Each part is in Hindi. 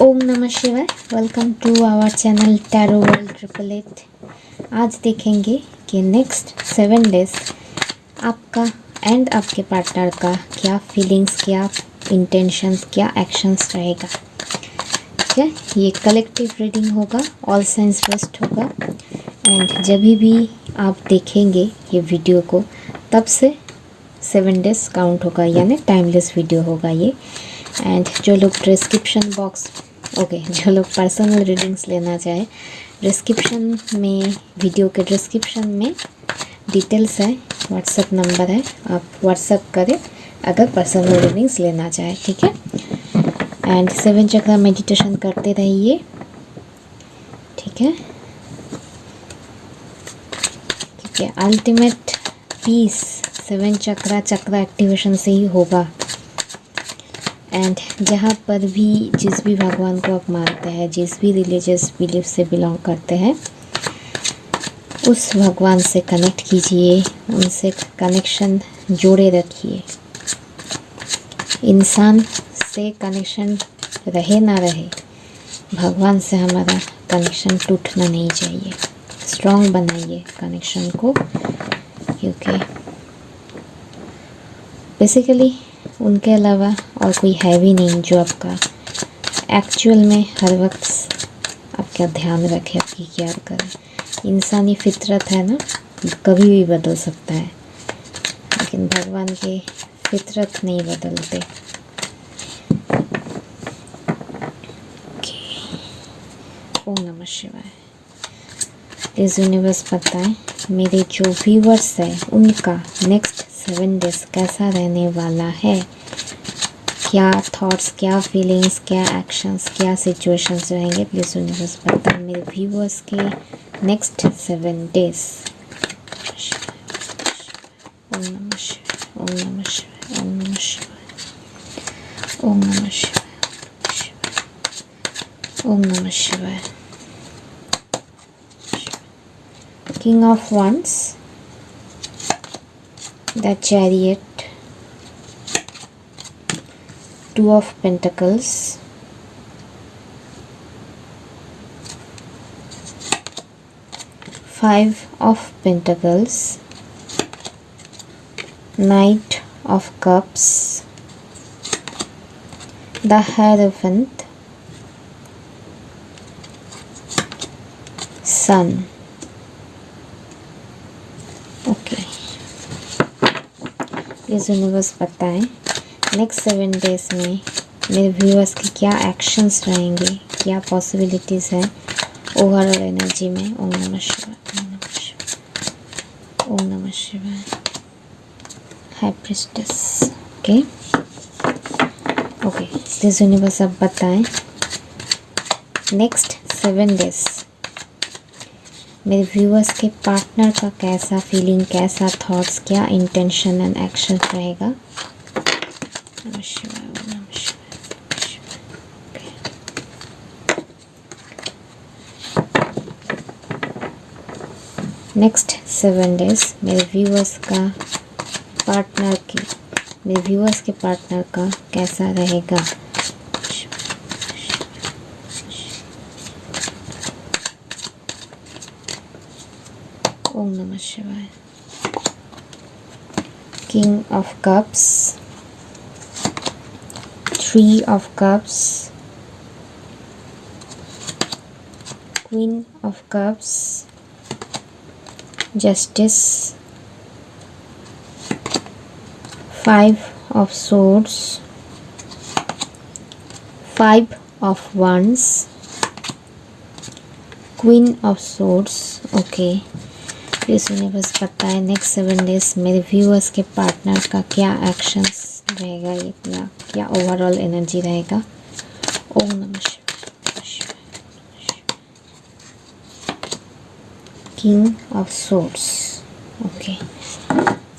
ओम नमः शिवाय। Welcome to our channel Tarot World 888। आज देखेंगे कि नेक्स्ट 7 डेज आपका एंड आपके पार्टनर का क्या फीलिंग्स, क्या इंटेंशंस, क्या एक्शंस रहेगा। ठीक है, ये कलेक्टिव रीडिंग होगा, ऑल साइंस बेस्ड होगा। एंड जब भी आप देखेंगे ये वीडियो को तब से 7 डेज काउंट होगा, यानी टाइमलेस वीडियो होगा ये। एंड जो लोग डिस्क्रिप्शन बॉक्स जो लोग पर्सनल रीडिंग्स लेना चाहे, डिस्क्रिप्शन में, वीडियो के डिस्क्रिप्शन में डिटेल्स है, व्हाट्सएप नंबर है, आप व्हाट्सएप करें अगर पर्सनल रीडिंग्स लेना चाहे। ठीक है, एंड 7 चक्र मेडिटेशन करते रहिए। ठीक है, ठीक है। अल्टीमेट पीस 7 चक्र एक्टिवेशन से ही होगा। एंड जहाँ पर भी जिस भी भगवान को आप मानते हैं, जिस भी रिलीजियस बिलीफ से बिलोंग करते हैं, उस भगवान से कनेक्ट कीजिए, उनसे कनेक्शन जोड़े रखिए। इंसान से कनेक्शन रहे ना रहे, भगवान से हमारा कनेक्शन टूटना नहीं चाहिए। स्ट्रॉन्ग बनाइए कनेक्शन को, क्योंकि बेसिकली उनके अलावा और कोई है भी नहीं जो आपका एक्चुअल में हर वक्त आपका ध्यान रखे, आपकी केयर करे। इंसानी फितरत है ना, कभी भी बदल सकता है, लेकिन भगवान के फितरत नहीं बदलते। ओम नमः शिवाय। प्लीज यूनिवर्स बताएं मेरे जो व्यूवर्स हैं उनका नेक्स्ट 7 डेज कैसा रहने वाला है। क्या थॉट्स, क्या फीलिंग्स, क्या एक्शंस, क्या सिचुएशंस रहेंगे। प्लीज़ यूनिवर्स बताएं मेरे व्यूवर्स के नेक्स्ट 7 डेज। ओम नमः शिवाय, ओम नमः शिवाय, ओम नमः शिवाय, ओम नमः शिवाय, ओम नमः शिवाय। King of wands, the chariot, 2 of pentacles, 5 of pentacles, knight of cups, the hierophant, sun। Okay, please universe बताएं नेक्स्ट 7 डेज में मेरे व्यूअर्स की क्या एक्शंस रहेंगे, क्या पॉसिबिलिटीज़ हैं ओवरऑल एनर्जी में। ओम नमः शिवाय, ओम नमः शिवाय, ओम नमः शिवाय। High priestess. Okay okay, please universe अब बताएं नेक्स्ट 7 डेज मेरे व्यूअर्स के पार्टनर का कैसा फीलिंग, कैसा थॉट्स, क्या इंटेंशन एंड एक्शन रहेगा। नमः शिवाय, नमः शिवाय, नेक्स्ट 7 डेज मेरे व्यूअर्स का पार्टनर का कैसा रहेगा। ओम नमः शिवाय। King of cups, 3 of cups, queen of cups, justice, 5 of swords, 5 of wands, queen of swords। Okay, please universe बताएं नेक्स्ट 7 डेज मेरे व्यूअर्स के पार्टनर का क्या एक्शंस रहेगा, ये क्या ओवरऑल एनर्जी रहेगा। ओम नमः शिवाय। King of swords. Okay,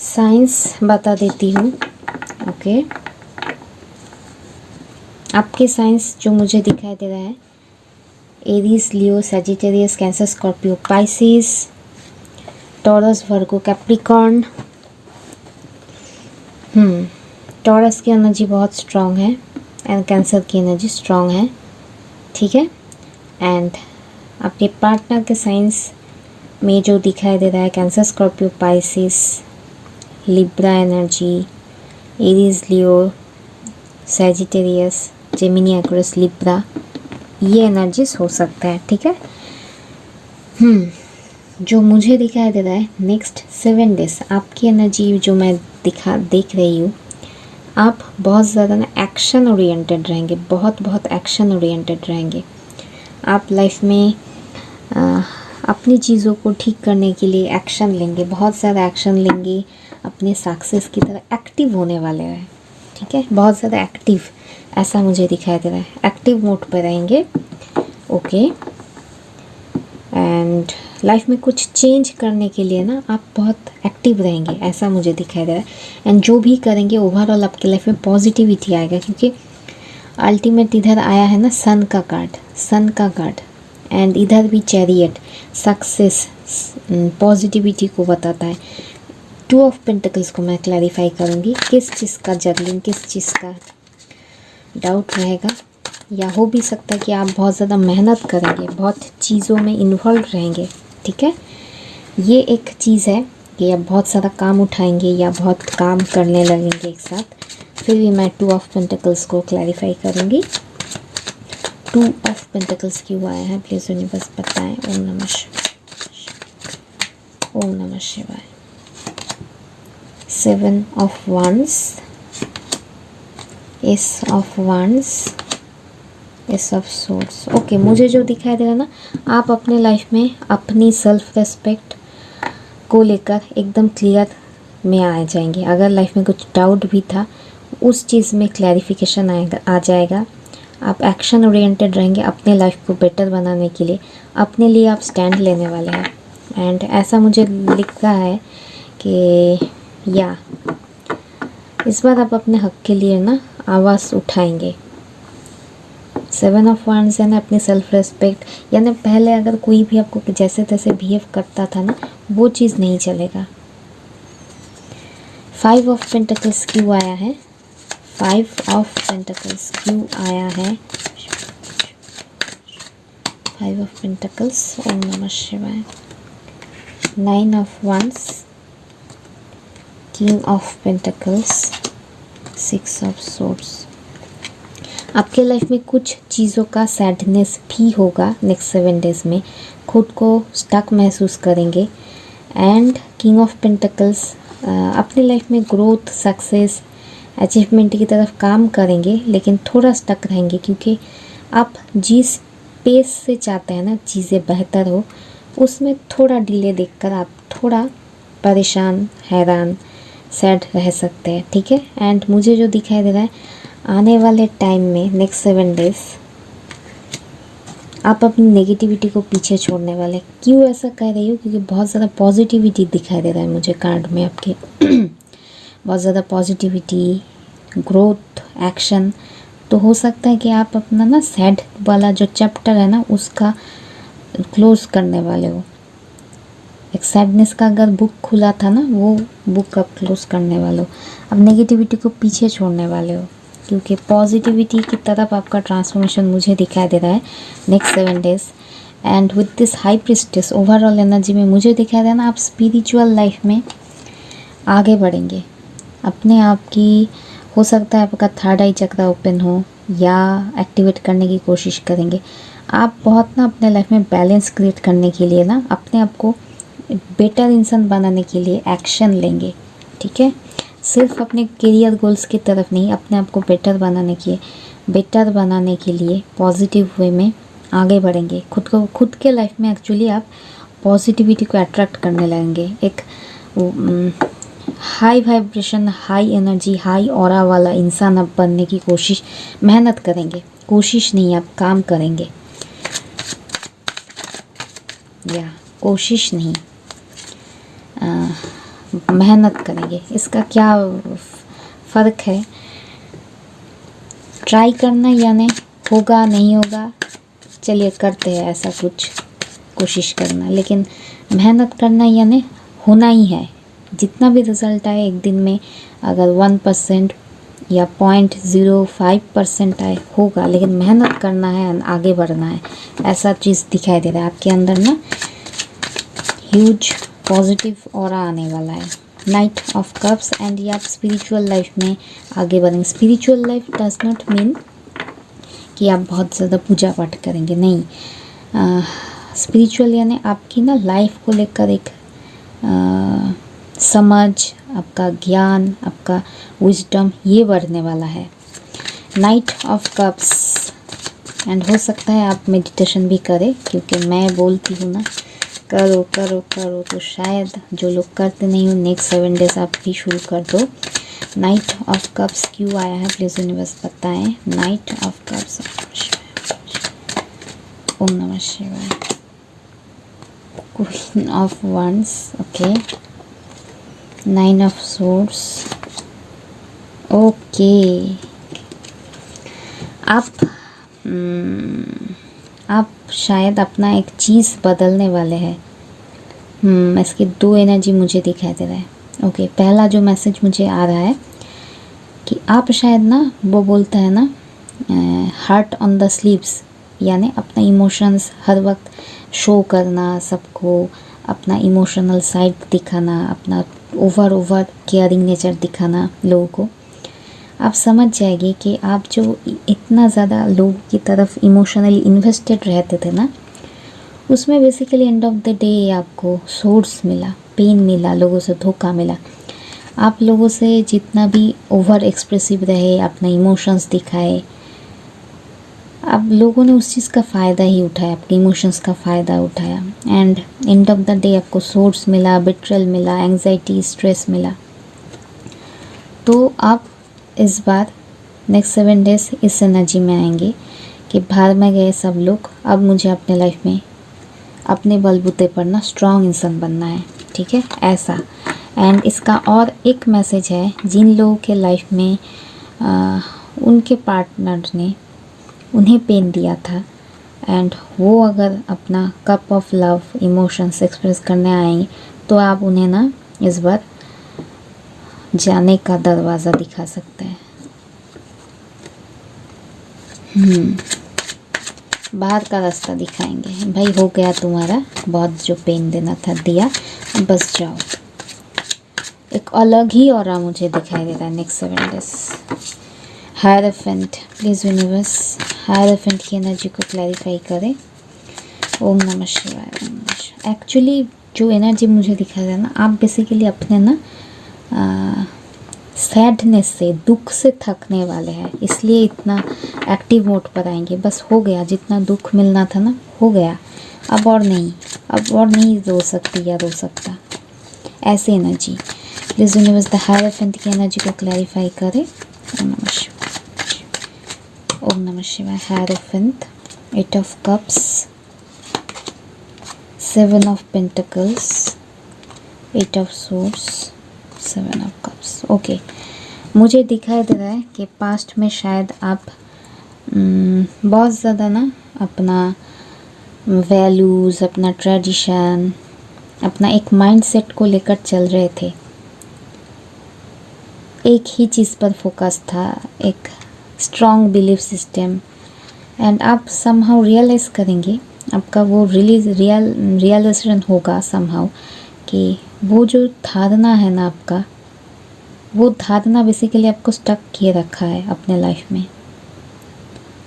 science बता देती हूँ। ओके, आपके साइंस जो मुझे दिखाई दे रहा है, Aries, Leo, Sagittarius, Cancer, Scorpio, Pisces, Taurus, Virgo, Capricorn, Taurus की एनर्जी बहुत स्ट्रॉन्ग है एंड कैंसर की एनर्जी स्ट्रॉन्ग है, ठीक है। एंड आपके पार्टनर के साइंस में जो दिखाई दे रहा है Cancer, Scorpio, Pisces, Libra energy, Aries, Leo, Sagittarius, Gemini, Aquarius, Libra, ये एनर्जीज हो सकता है, ठीक है। जो मुझे दिखाई दे रहा है नेक्स्ट 7 डेज आपकी एनर्जी जो मैं देख रही हूँ, आप बहुत ज़्यादा ना एक्शन ओरिएंटेड रहेंगे, बहुत एक्शन ओरिएंटेड रहेंगे। आप लाइफ में अपनी चीज़ों को ठीक करने के लिए एक्शन लेंगे, बहुत ज़्यादा एक्शन लेंगे, अपने सक्सेस की तरह एक्टिव होने वाले हैं, ठीक है। बहुत ज़्यादा एक्टिव, ऐसा मुझे दिखाई दे रहा है, एक्टिव मोड पर रहेंगे, ओके। एंड लाइफ में कुछ चेंज करने के लिए ना आप बहुत एक्टिव रहेंगे, ऐसा मुझे दिखाई दे रहा है। एंड जो भी करेंगे ओवरऑल आपके लाइफ में पॉजिटिविटी आएगा, क्योंकि अल्टीमेट इधर आया है ना सन का कार्ड, एंड इधर भी चैरियट, सक्सेस, पॉजिटिविटी को बताता है। 2 ऑफ पेंटिकल्स को मैं क्लैरिफाई करूँगी, किस चीज़ का जगलिंग, किस चीज़ का डाउट रहेगा, या हो भी सकता है कि आप बहुत ज़्यादा मेहनत करेंगे, बहुत चीज़ों में इन्वॉल्व रहेंगे, ठीक है। ये एक चीज़ है कि आप बहुत सारा काम उठाएंगे या बहुत काम करने लगेंगे एक साथ। फिर भी मैं 2 ऑफ पेंटिकल्स को क्लैरिफाई करूँगी। 2 ऑफ पेंटिकल्स क्यों आया है प्लीज़ यूनिवर्स बताएं। ओम नमः शिवाय। 7 of wands, ace of wands, ace of swords, okay. मुझे जो दिखाई दे रहा है ना, आप अपने लाइफ में अपनी सेल्फ रेस्पेक्ट को लेकर एकदम क्लियर में आ जाएंगे। अगर लाइफ में कुछ डाउट भी था उस चीज़ में क्लैरिफिकेशन आ जाएगा। आप एक्शन ओरिएंटेड रहेंगे अपने लाइफ को बेटर बनाने के लिए, अपने लिए आप स्टैंड लेने वाले हैं। एंड ऐसा मुझे लिख रहा है कि या इस बार आप अपने हक के लिए ना आवाज़ उठाएंगे। 7 ऑफ वंस है ना, अपनी सेल्फ रेस्पेक्ट, यानी पहले अगर कोई भी आपको जैसे तैसे बिहेव करता था ना, वो चीज़ नहीं चलेगा। 5 ऑफ पेंटिकल्स क्यों आया है, 5 ऑफ पेंटिकल्स क्यों आया है, 5 ऑफ पेंटिकल्स, ओम नमः शिवाय। 9 of wands, king of pentacles, 6 of swords. आपके लाइफ में कुछ चीज़ों का सैडनेस भी होगा नेक्स्ट 7 डेज़ में, खुद को स्टक महसूस करेंगे। एंड किंग ऑफ पेंटिकल्स अपने लाइफ में ग्रोथ, सक्सेस, अचीवमेंट की तरफ काम करेंगे, लेकिन थोड़ा स्टक रहेंगे, क्योंकि आप जिस पेस से चाहते हैं ना चीज़ें बेहतर हो, उसमें थोड़ा डिले देखकर आप थोड़ा परेशान, हैरान, सैड रह सकते हैं, ठीक है। एंड मुझे जो दिखाई दे रहा है आने वाले टाइम में नेक्स्ट 7 डेज आप अपनी नेगेटिविटी को पीछे छोड़ने वाले। क्यों ऐसा कह रही हूँ, क्योंकि बहुत ज़्यादा पॉजिटिविटी दिखाई दे रहा है मुझे कार्ड में आपके बहुत ज़्यादा पॉजिटिविटी, ग्रोथ, एक्शन। तो हो सकता है कि आप अपना ना सैड वाला जो चैप्टर है ना उसका क्लोज करने वाले हो। एक सैडनेस का अगर बुक खुला था ना, वो बुक आप क्लोज करने वाले हो। अब नेगेटिविटी को पीछे छोड़ने वाले हो, क्योंकि पॉजिटिविटी की तरफ आपका ट्रांसफॉर्मेशन मुझे दिखाई दे रहा है next 7 days. And with this high priestess overall energy में मुझे दिखाई दे रहा है ना, आप स्पिरिचुअल लाइफ में आगे बढ़ेंगे। अपने आप की, हो सकता है आपका 3rd आई चक्र ओपन हो या एक्टिवेट करने की कोशिश करेंगे। आप बहुत ना अपने लाइफ में बैलेंस क्रिएट करने के लिए ना अपने आप को बेटर इंसान बनाने के लिए एक्शन लेंगे, ठीक है। सिर्फ अपने करियर गोल्स की तरफ नहीं, अपने आप को बेटर बनाने के लिए पॉजिटिव वे में आगे बढ़ेंगे। खुद के लाइफ में एक्चुअली आप पॉजिटिविटी को अट्रैक्ट करने लगेंगे। एक high vibration, high energy, high aura वाला इंसान आप बनने की मेहनत करेंगे। कोशिश नहीं, आप काम करेंगे, या कोशिश नहीं, मेहनत करेंगे। इसका क्या फ़र्क है, ट्राई करना यानी होगा नहीं होगा, चलिए करते हैं ऐसा कुछ, कोशिश करना। लेकिन मेहनत करना यानी होना ही है। जितना भी रिज़ल्ट आए एक दिन में, अगर 1%, या 0.05% आए होगा, लेकिन मेहनत करना है, आगे बढ़ना है, ऐसा चीज़ दिखाई दे रहा है आपके अंदर ना। ह्यूज पॉजिटिव ऑरा आने वाला है। नाइट ऑफ कप्स, एंड ये आप स्पिरिचुअल लाइफ में आगे बढ़ेंगे। Spiritual life does not mean कि आप बहुत ज़्यादा पूजा पाठ करेंगे, नहीं। स्पिरिचुअल यानी आपकी ना लाइफ को लेकर एक समझ, आपका ज्ञान, आपका विजडम, ये बढ़ने वाला है। नाइट ऑफ कप्स, एंड हो सकता है आप मेडिटेशन भी करें, क्योंकि मैं बोलती हूँ ना करो करो करो, तो शायद जो लोग करते नहीं हो नेक्स्ट 7 डेज आप भी शुरू कर दो। नाइट ऑफ कप्स क्यों आया है प्लीज़ यूनिवर्स बताएं। नाइट ऑफ कप्स, ओम नमः शिवाय। Queen of wands, okay. 9 of swords, okay. आप शायद अपना एक चीज़ बदलने वाले हैं। इसकी 2 एनर्जी मुझे दिखाई दे रहा है। ओके, पहला जो मैसेज मुझे आ रहा है कि आप शायद ना, वो बोलता है ना हार्ट ऑन द स्लीव्स, यानी अपना इमोशंस हर वक्त शो करना सबको, अपना इमोशनल साइड दिखाना, अपना ओवर केयरिंग नेचर दिखाना लोगों को। आप समझ जाएंगे कि आप जो इतना ज़्यादा लोगों की तरफ इमोशनली इन्वेस्टेड रहते थे ना, उसमें basically end of the day आपको सोर्स मिला, पेन मिला, लोगों से धोखा मिला। आप लोगों से जितना भी ओवर एक्सप्रेसिव रहे, अपना इमोशंस दिखाए, अब लोगों ने उस चीज़ का फ़ायदा ही उठाया, आपके इमोशंस का फ़ायदा उठाया, and end of the day आपको सोर्स मिला, बिट्रेल मिला, एंग्जाइटी, स्ट्रेस मिला। तो आप इस बार नेक्स्ट 7 डेज इस एनर्जी में आएंगे कि बाहर में गए सब लोग, अब मुझे अपने लाइफ में अपने बलबूते पर ना स्ट्रॉन्ग इंसान बनना है, ठीक है, ऐसा। एंड इसका और एक मैसेज है, जिन लोगों के लाइफ में उनके पार्टनर ने उन्हें पेन दिया था, एंड वो अगर अपना cup of love emotions express करने आएंगे, तो आप उन्हें ना इस बार जाने का दरवाज़ा दिखा सकते हैं। बाहर का रास्ता दिखाएंगे। भाई हो गया तुम्हारा, बहुत जो पेन देना था दिया, बस जाओ। एक अलग ही ऑरा मुझे दिखाई दे रहा है नेक्स्ट 7 डेज। हायरफेंट, प्लीज़ यूनिवर्स हायरफेंट की एनर्जी को क्लैरिफाई करें। ओम नमः शिवाय, ओम नमः शिवाय। एक्चुअली जो एनर्जी मुझे दिखा रहा है ना, आप बेसिकली अपने ना सैडनेस से, दुख से थकने वाले हैं, इसलिए इतना एक्टिव मोड पर आएंगे। बस हो गया, जितना दुख मिलना था ना हो गया, अब और नहीं रो सकती या रो सकता, ऐसे एनर्जी। प्लीज़ यूनिवर्स द हायरफेंट की एनर्जी को क्लैरिफाई करें। ओम नमः शिवाय, ओम नमः शिवाय। हायरफेंट, 8 of cups, 7 of pentacles, 8 of source, 7 of cups. Okay, मुझे दिखाई दे रहा है कि पास्ट में शायद आप बहुत ज़्यादा ना अपना वैल्यूज़, अपना ट्रेडिशन, अपना एक माइंडसेट को लेकर चल रहे थे। एक ही चीज़ पर फोकस था, एक स्ट्रॉन्ग बिलीफ सिस्टम, एंड आप समहाउ रियलाइज़ करेंगे, आपका वो रियलाइजेशन होगा समहाउ कि वो जो धारणा है ना आपका, वो धारणा बेसिकली आपको स्टक किए रखा है अपने लाइफ में।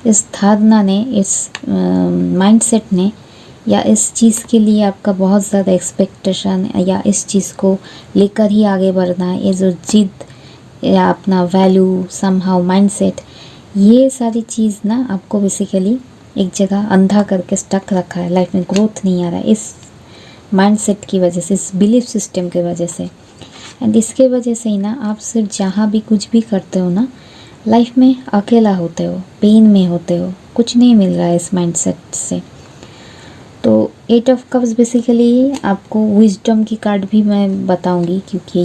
इस धारणा ने, इस माइंडसेट ने, या इस चीज़ के लिए आपका बहुत ज़्यादा एक्सपेक्टेशन, या इस चीज़ को लेकर ही आगे बढ़ना है, ये जो जिद या अपना वैल्यू समहाउ माइंडसेट, ये सारी चीज़ ना आपको बेसिकली एक जगह अंधा करके स्टक रखा है, लाइफ में ग्रोथ नहीं आ रहा है इस माइंडसेट की वजह से, इस बिलीफ सिस्टम की वजह से। एंड इसके वजह से ही ना आप सिर्फ जहाँ भी कुछ भी करते हो ना, लाइफ में अकेला होते हो, पेन में होते हो, कुछ नहीं मिल रहा है इस माइंडसेट से। तो 8 ऑफ कप्स बेसिकली आपको विजडम की कार्ड भी मैं बताऊंगी, क्योंकि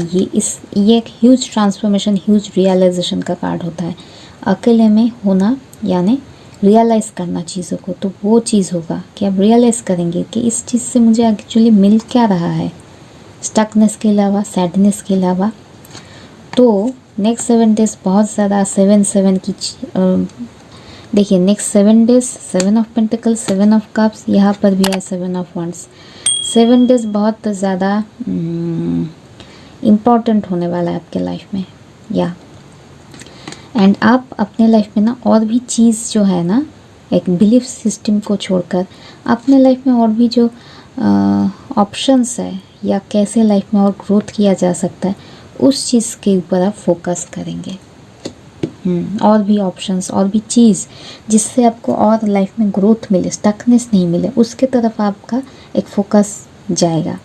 ये एक ह्यूज ट्रांसफॉर्मेशन, ह्यूज रियलाइजेशन का कार्ड होता है। अकेले में होना यानी रियलाइज़ करना चीज़ों को, तो वो चीज़ होगा कि आप रियलाइज़ करेंगे कि इस चीज़ से मुझे एक्चुअली मिल क्या रहा है, स्टकनेस के अलावा, सैडनेस के अलावा। तो नेक्स्ट 7 डेज बहुत ज़्यादा 7 की देखिए next 7 days 7 of pentacles 7 of cups, यहाँ पर भी है 7 ऑफ वंड्स। 7 डेज बहुत ज़्यादा इम्पॉर्टेंट होने वाला है आपके लाइफ में या एंड आप अपने लाइफ में ना और भी चीज़ जो है ना, एक बिलीफ सिस्टम को छोड़कर अपने लाइफ में और भी जो ऑप्शंस है या कैसे लाइफ में और ग्रोथ किया जा सकता है, उस चीज़ के ऊपर आप फोकस करेंगे। और भी ऑप्शंस और भी चीज़ जिससे आपको और लाइफ में ग्रोथ मिले, स्टकनेस नहीं मिले, उसके तरफ आपका एक फोकस जाएगा।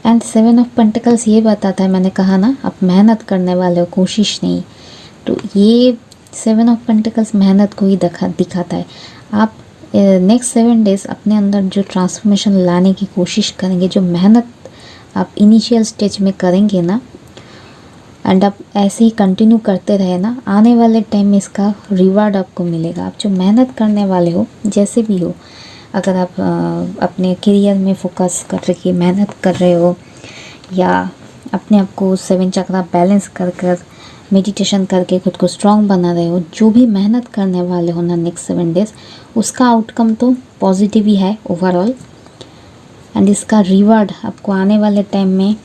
एंड 7 ऑफ पेंटिकल्स ये बताता है, मैंने कहा ना आप मेहनत करने वाले हो, कोशिश नहीं, तो ये 7 ऑफ पेंटिकल्स मेहनत को ही दिखाता है। आप नेक्स्ट 7 डेज अपने अंदर जो ट्रांसफॉर्मेशन लाने की कोशिश करेंगे, जो मेहनत आप इनिशियल स्टेज में करेंगे ना, एंड आप ऐसे ही कंटिन्यू करते रहे ना, आने वाले टाइम में इसका रिवार्ड आपको मिलेगा। आप जो मेहनत करने वाले हो, जैसे भी हो, अगर आप अपने करियर में फोकस करके मेहनत कर रहे हो या अपने आप को 7 चक्रा बैलेंस कर मेडिटेशन करके खुद को स्ट्रॉन्ग बना रहे हो, जो भी मेहनत करने वाले हो ना नेक्स्ट 7 डेज, उसका आउटकम तो पॉजिटिव ही है ओवरऑल। एंड इसका रिवार्ड आपको आने वाले टाइम में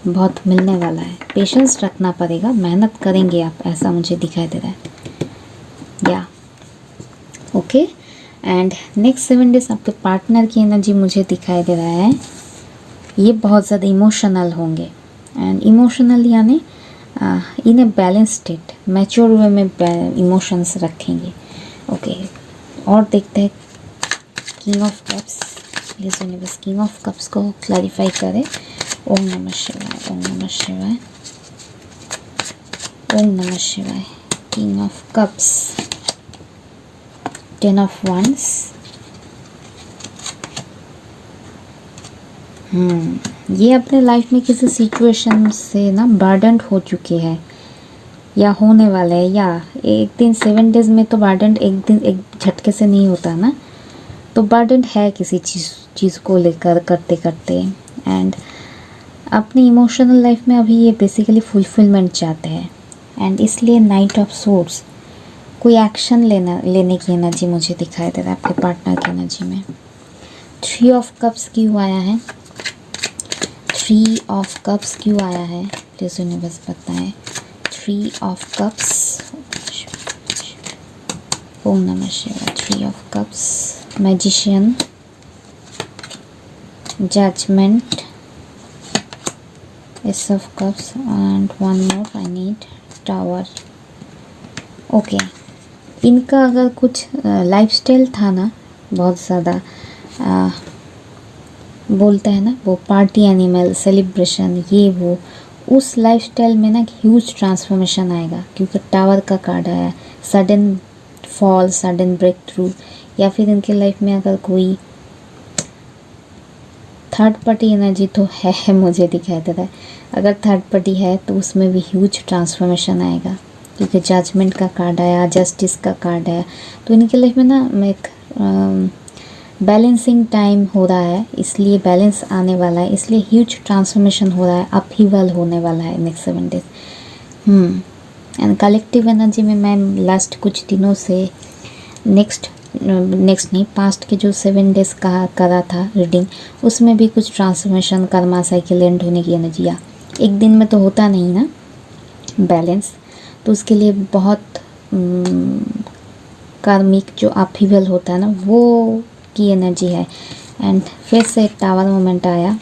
बहुत मिलने वाला है। पेशेंस रखना पड़ेगा, मेहनत करेंगे आप, ऐसा मुझे दिखाई दे रहा है या ओके। एंड नेक्स्ट 7 डेज आपके पार्टनर की एनर्जी मुझे दिखाई दे रहा है, ये बहुत ज़्यादा इमोशनल होंगे। एंड इमोशनल यानी इन ए बैलेंस स्टेट, मैच्योर वे में इमोशंस रखेंगे। ओके, और देखते हैं king of cups. Please universe king of cups को क्लैरिफाई करें। ओम नमः शिवाय, ओम नमः शिवाय, ओम नमः शिवाय। King of cups, 10 of wands. ये अपने लाइफ में किसी सिचुएशन से ना बर्डन्ड हो चुके हैं या होने वाले हैं, या एक दिन 7 डेज में तो बर्डन्ड एक दिन एक झटके से नहीं होता ना, तो बर्डन्ड है किसी चीज़ को लेकर करते करते। एंड अपनी इमोशनल लाइफ में अभी ये बेसिकली फुलफिलमेंट चाहते हैं, एंड इसलिए नाइट ऑफ सोर्ड्स, कोई एक्शन लेने की एनर्जी मुझे दिखाई दे रहा है आपके पार्टनर की एनर्जी में। 3 ऑफ कप्स क्यों आया है? 3 ऑफ कप्स क्यों आया है? प्लीज़ यूनिवर्स बताएं। 3 ऑफ कप्स, ओम नमः शिवाय। 3 of cups, magician, judgement, ace of cups and one more I need, tower. Okay, इनका अगर कुछ लाइफस्टाइल था ना, बहुत ज़्यादा बोलते हैं ना वो पार्टी एनिमल, सेलिब्रेशन, ये वो, उस लाइफस्टाइल में ना ह्यूज ट्रांसफॉर्मेशन आएगा, क्योंकि टावर का कार्ड आया। Sudden fall, sudden breakthrough, या फिर इनके लाइफ में अगर कोई थर्ड पार्टी एनर्जी तो है मुझे दिखाई दे रहा है। अगर थर्ड पार्टी है तो उसमें भी ह्यूज ट्रांसफॉर्मेशन आएगा, क्योंकि जजमेंट का कार्ड आया, जस्टिस का कार्ड आया। तो इनके लाइफ में ना एक बैलेंसिंग टाइम हो रहा है, इसलिए बैलेंस आने वाला है, इसलिए ह्यूज ट्रांसफॉर्मेशन हो रहा है, अपहीवल होने वाला है next 7 days. And collective energy में मैं लास्ट कुछ दिनों से नेक्स्ट नहीं, पास्ट के जो 7 डेज करा था रीडिंग, उसमें भी कुछ ट्रांसफॉर्मेशन, कर्मा साइकिल एंड होने की एनर्जी आ, एक दिन में तो होता नहीं ना बैलेंस, तो उसके लिए बहुत कार्मिक जो अपहीवल होता है ना, वो की एनर्जी है। एंड फिर से एक टावर मोमेंट आया,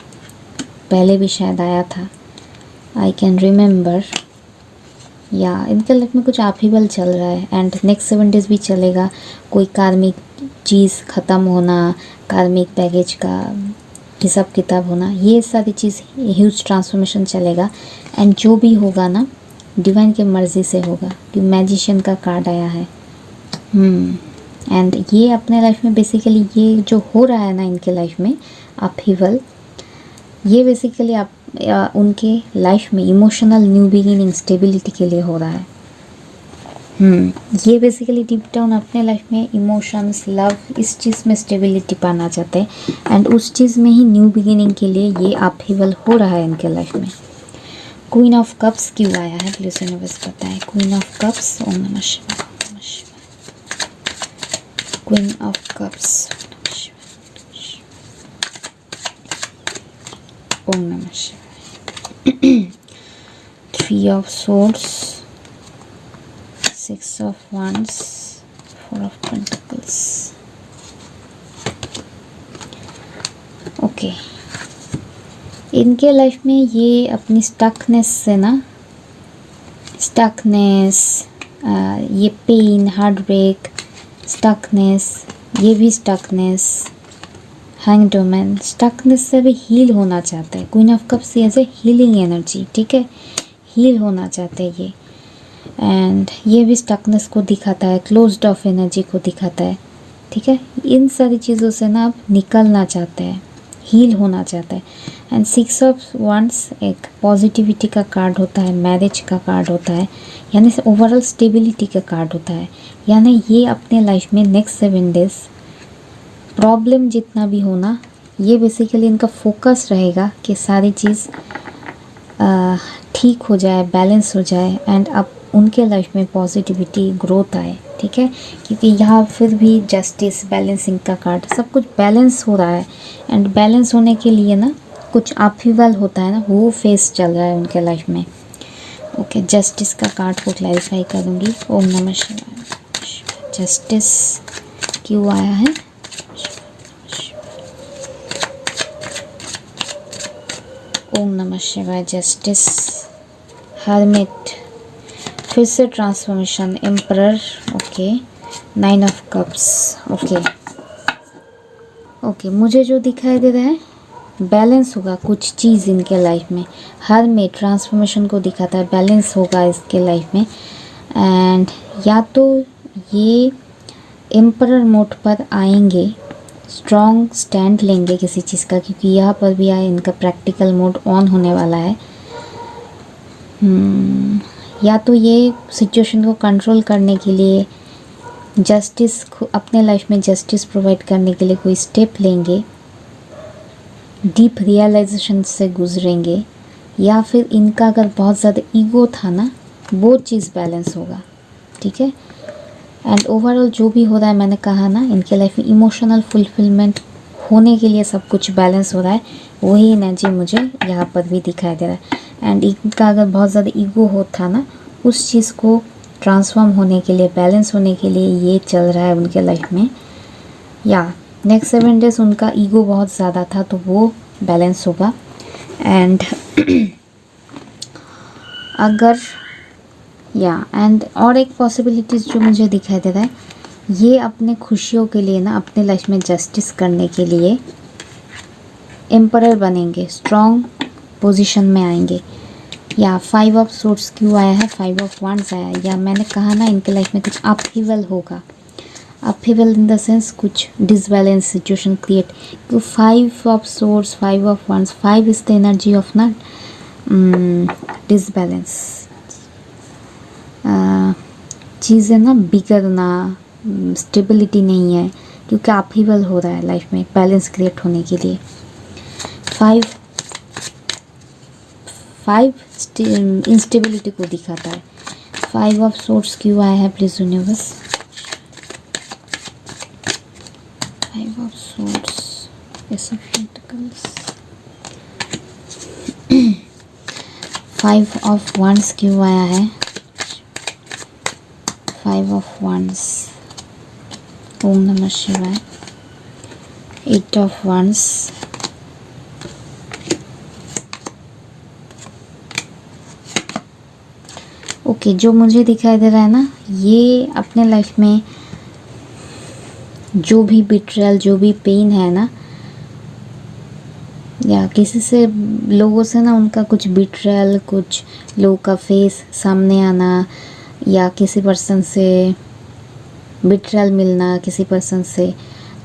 पहले भी शायद आया था, आई कैन रिमेम्बर, या इनके लाइफ में कुछ अपहीवल चल रहा है एंड नेक्स्ट 7 डेज भी चलेगा। कोई कार्मिक चीज़ ख़त्म होना, कार्मिक बैगेज का हिसाब किताब होना, ये सारी चीज़ ह्यूज ट्रांसफॉर्मेशन चलेगा। एंड जो भी होगा ना डिवाइन की मर्ज़ी से होगा, कि मैजिशियन का कार्ड आया है। एंड ये अपने लाइफ में बेसिकली ये जो हो रहा है ना इनके लाइफ में अपहीवल, ये बेसिकली आप उनके लाइफ में इमोशनल न्यू बिगिनिंग, स्टेबिलिटी के लिए हो रहा है। ये बेसिकली डीप डाउन अपने लाइफ में इमोशंस, लव, इस चीज़ में स्टेबिलिटी पाना चाहते हैं, एंड उस चीज़ में ही न्यू बिगिनिंग के लिए ये अपहीवल हो रहा है इनके लाइफ में। क्वीन ऑफ कप्स क्यों आया है प्लीज यूनिवर्स बताएं। क्वीन ऑफ कप्स, ओम नमः शिवाय, ओम नमः शिवाय। क्वीन ऑफ कप्स, ओम नमः शिवाय। Three of swords, six of wands, four of pentacles. Okay, इनके लाइफ में ये अपनी स्टकनेस से ना, स्टकनेस, ये पेन, हार्ट ब्रेक, स्टकनेस, ये भी स्टकनेस, हैंग्ड वुमन, स्टकनेस से भी हील होना चाहते हैं। Queen of cups as a healing energy, ठीक है, हील होना चाहते हैं ये। एंड ये भी स्टकनेस को दिखाता है, क्लोज्ड ऑफ एनर्जी को दिखाता है, ठीक है। इन सारी चीज़ों से ना आप निकलना चाहते हैं, हील होना चाहता है। एंड सिक्स ऑफ wands एक पॉजिटिविटी का कार्ड होता है, मैरिज का कार्ड होता है, यानी ओवरऑल स्टेबिलिटी का कार्ड होता है। यानी ये अपने लाइफ में नेक्स्ट 7 डेज प्रॉब्लम जितना भी होना, ये बेसिकली इनका फोकस रहेगा कि सारी चीज़ ठीक हो जाए, बैलेंस हो जाए एंड अब उनके लाइफ में पॉजिटिविटी, ग्रोथ आए, ठीक है। क्योंकि यहाँ फिर भी जस्टिस, बैलेंसिंग का कार्ड, सब कुछ बैलेंस हो रहा है। एंड बैलेंस होने के लिए ना कुछ अपहीवल होता है ना, वो फेस चल रहा है उनके लाइफ में। ओके, जस्टिस का कार्ड को क्लैरिफाई करूँगी। ओम नमः शिवाय। जस्टिस क्यों आया है? ओम नमः शिवाय। जस्टिस, हर्मिट, फिर से transformation, emperor, okay, 9 of cups, okay, मुझे जो दिखाई दे रहा है बैलेंस होगा कुछ चीज़ इनके लाइफ में। हर में ट्रांसफॉर्मेशन को दिखाता है, बैलेंस होगा इसके लाइफ में। एंड या तो ये एम्परर मोड पर आएंगे, स्ट्रॉन्ग स्टैंड लेंगे किसी चीज़ का, क्योंकि यहाँ पर भी आए इनका प्रैक्टिकल मोड ऑन होने वाला है। या तो ये सिचुएशन को कंट्रोल करने के लिए, जस्टिस को अपने लाइफ में जस्टिस प्रोवाइड करने के लिए कोई स्टेप लेंगे, डीप रियलाइजेशन से गुजरेंगे, या फिर इनका अगर बहुत ज़्यादा ईगो था ना, वो चीज़ बैलेंस होगा, ठीक है। एंड ओवरऑल जो भी हो रहा है, मैंने कहा ना, इनके लाइफ में इमोशनल फुलफिलमेंट होने के लिए सब कुछ बैलेंस हो रहा है, वही एनर्जी मुझे यहाँ पर भी दिखाई दे रहा है। एंड इनका अगर बहुत ज़्यादा ईगो हो था ना, उस चीज़ को ट्रांसफॉर्म होने के लिए, बैलेंस होने के लिए ये चल रहा है उनके लाइफ में। या नेक्स्ट 7 डेज उनका ईगो बहुत ज़्यादा था, तो वो बैलेंस होगा। एंड अगर एंड और एक पॉसिबिलिटीज़ जो मुझे दिखाई दे रहा है, ये अपने खुशियों के लिए ना, अपने लाइफ में जस्टिस करने के लिए एम्परर बनेंगे, स्ट्रॉन्ग पोजीशन में आएंगे। या 5 ऑफ सोर्ड्स क्यों आया है? 5 ऑफ wands आया है। या मैंने कहा ना, इनके लाइफ में कुछ अपहीवल होगा, अपहीवल इन द सेंस कुछ डिसबैलेंस सिचुएशन क्रिएट। तो 5 of swords, 5 of wands, 5 is the energy of ना डिसबैलेंस, चीज़ें ना बिगड़ना, स्टेबिलिटी नहीं है, क्योंकि अपहीवल हो रहा है लाइफ में बैलेंस क्रिएट होने के लिए। 5 इंस्टेबिलिटी को दिखाता है। 5 ऑफ सोर्ड्स क्यों आया है please universe? 5 of swords, S of pentacles, 5 of wands क्यों आया है? 5 ऑफ wands, ओम नमः शिवाय। 8 ऑफ wands, ओके, जो मुझे दिखाई दे रहा है ना, ये अपने लाइफ में जो भी बिट्रेयल, जो भी पेन है ना, या किसी से, लोगों से ना उनका कुछ बिट्रेयल, कुछ लोगों का फेस सामने आना, या किसी पर्सन से बिट्रेयल मिलना, किसी पर्सन से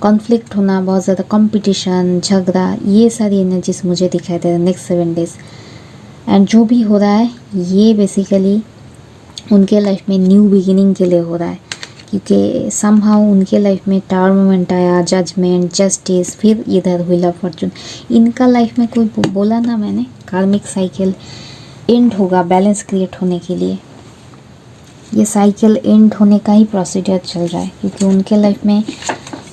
कॉन्फ्लिक्ट होना, बहुत ज़्यादा कंपटीशन, झगड़ा, ये सारी एनर्जीज मुझे दिखाई दे रहा है नेक्स्ट 7 डेज। एंड जो भी हो रहा है, ये बेसिकली उनके लाइफ में न्यू बिगिनिंग के लिए हो रहा है, क्योंकि समहाउ उनके लाइफ में टावर मोमेंट आया, जजमेंट, जस्टिस, फिर इधर व्हील ऑफ फॉर्चून। इनका लाइफ में कोई बोला ना मैंने, कार्मिक साइकिल, एंड होगा बैलेंस क्रिएट होने के लिए। ये साइकिल एंड होने का ही प्रोसीजर चल रहा है, क्योंकि उनके लाइफ में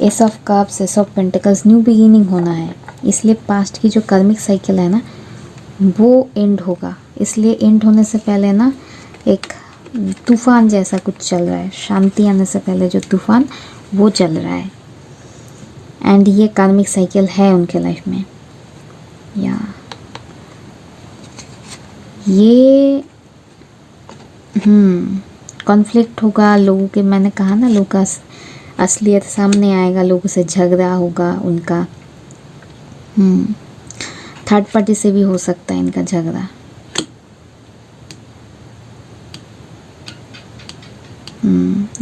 S of cups, S of pentacles, new beginning होना है। इसलिए पास्ट की जो कर्मिक साइकिल है ना, वो एंड होगा। इसलिए एंड होने से पहले ना एक तूफान जैसा कुछ चल रहा है, शांति आने से पहले जो तूफान वो चल रहा है। एंड ये कार्मिक साइकिल है उनके लाइफ में। या ये कॉन्फ्लिक्ट होगा लोगों के, मैंने कहा ना, लोगों का असलियत सामने आएगा, लोगों से झगड़ा होगा उनका। थर्ड पार्टी से भी हो सकता है इनका झगड़ा।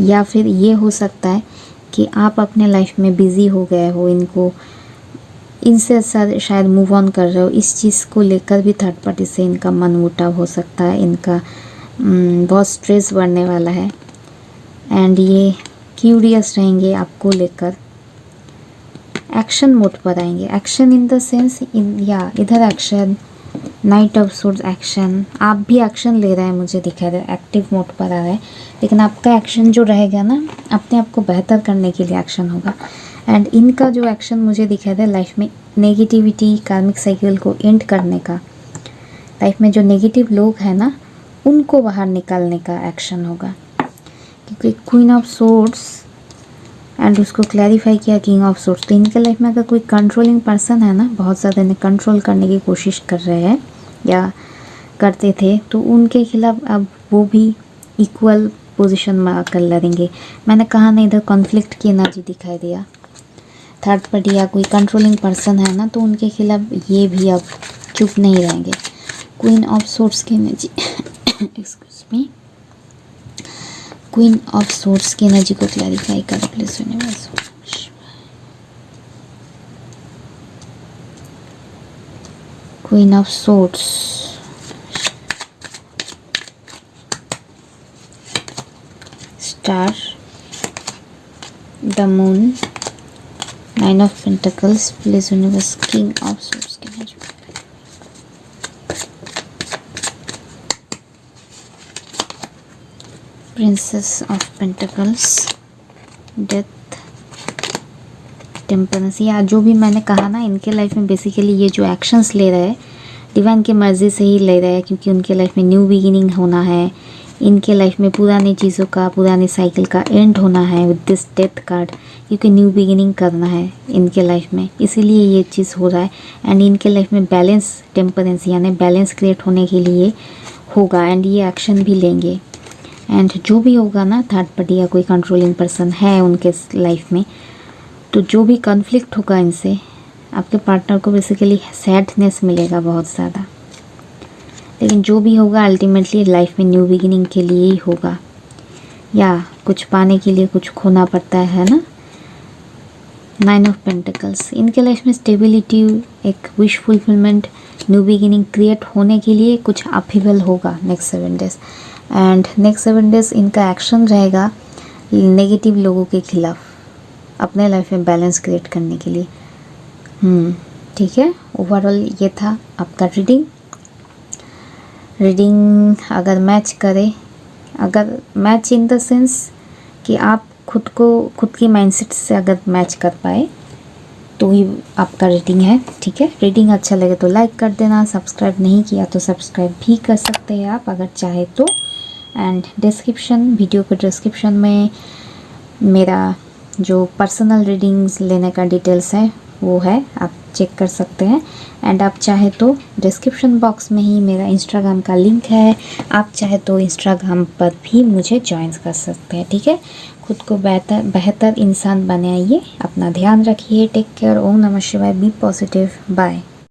या फिर ये हो सकता है कि आप अपने लाइफ में बिज़ी हो गए हो, इनसे शायद मूव ऑन कर रहे हो। इस चीज़ को लेकर भी थर्ड पार्टी से इनका मनमुटाव हो सकता है। इनका बहुत स्ट्रेस बढ़ने वाला है। एंड ये क्यूरियस रहेंगे आपको लेकर, एक्शन मोड पर आएंगे। एक्शन इन द सेंस इधर action, night of swords action, आप भी एक्शन ले रहे हैं, मुझे दिखा रहा है, एक्टिव मोड पर आ रहा है। लेकिन आपका एक्शन जो रहेगा ना, अपने आप को बेहतर करने के लिए एक्शन होगा। एंड इनका जो एक्शन मुझे दिखा रहा है, लाइफ में नेगेटिविटी, कार्मिक साइकिल को एंड करने का, लाइफ में जो नेगेटिव लोग हैं ना, उनको बाहर निकालने का एक्शन होगा। क्योंकि क्वीन ऑफ सोर्ड्स एंड उसको क्लैरिफाई किया किंग ऑफ सोर्ड्स। तो इनके लाइफ में अगर कोई कंट्रोलिंग पर्सन है ना, बहुत ज़्यादा इन्हें कंट्रोल करने की कोशिश कर रहे हैं या करते थे, तो उनके खिलाफ अब वो भी इक्वल पोजीशन में आकर लड़ेंगे। मैंने कहा ना, इधर कॉन्फ्लिक्ट की एनर्जी दिखाई दिया। थर्ड पार्टी या कोई कंट्रोलिंग पर्सन है ना, तो उनके खिलाफ ये भी अब चुप नहीं रहेंगे। क्वीन ऑफ सोर्ड्स की energy excuse me, queen of swords की एनर्जी को क्लैरिफाई करो please universe. Queen of swords, star, the moon, nine of pentacles, please universe, king of swords की energy, princess of pentacles, death, temperance. या जो भी मैंने कहा ना, इनके लाइफ में बेसिकली ये जो एक्शंस ले रहे हैं, डिवाइन की मर्जी से ही ले रहे हैं, क्योंकि उनके लाइफ में न्यू बिगिनिंग होना है। इनके लाइफ में पुरानी चीज़ों का, पुरानी साइकिल का एंड होना है विद दिस डेथ कार्ड, क्योंकि न्यू बिगिनिंग करना है इनके लाइफ में, इसीलिए ये चीज़ हो रहा है। एंड इनके लाइफ में बैलेंस, टेम्परेंस यानी बैलेंस क्रिएट होने के लिए होगा। एंड ये एक्शन भी लेंगे। एंड जो भी होगा ना, थर्ड पार्टी या कोई कंट्रोलिंग पर्सन है उनके लाइफ में, तो जो भी कॉन्फ्लिक्ट होगा इनसे, आपके पार्टनर को बेसिकली सैडनेस मिलेगा बहुत ज़्यादा। लेकिन जो भी होगा अल्टीमेटली लाइफ में न्यू बिगिनिंग के लिए ही होगा, या कुछ पाने के लिए कुछ खोना पड़ता है ना। नाइन ऑफ पेंटिकल्स, इनके लाइफ में स्टेबिलिटी, एक wish fulfilment, new beginning create होने के लिए कुछ अपहीवल होगा next 7 days. And next 7 days इनका एक्शन रहेगा नेगेटिव लोगों के खिलाफ, अपने लाइफ में बैलेंस क्रिएट करने के लिए। ठीक है, ओवरऑल ये था आपका रीडिंग अगर मैच करे, अगर मैच इन द सेंस कि आप खुद की माइंडसेट से अगर मैच कर पाए तो ही आपका रीडिंग है। ठीक है, रीडिंग अच्छा लगे तो लाइक कर देना, सब्सक्राइब नहीं किया तो सब्सक्राइब भी कर सकते हैं आप अगर चाहे तो। एंड वीडियो के डिस्क्रिप्शन में मेरा जो पर्सनल रीडिंग्स लेने का डिटेल्स है वो है, आप चेक कर सकते हैं। एंड आप चाहे तो डिस्क्रिप्शन बॉक्स में ही मेरा इंस्टाग्राम का लिंक है, आप चाहे तो इंस्टाग्राम पर भी मुझे ज्वाइन कर सकते हैं। ठीक है, खुद को बेहतर इंसान बनाइए, अपना ध्यान रखिए, टेक केयर, ओम नमः शिवाय, बी पॉजिटिव, बाय।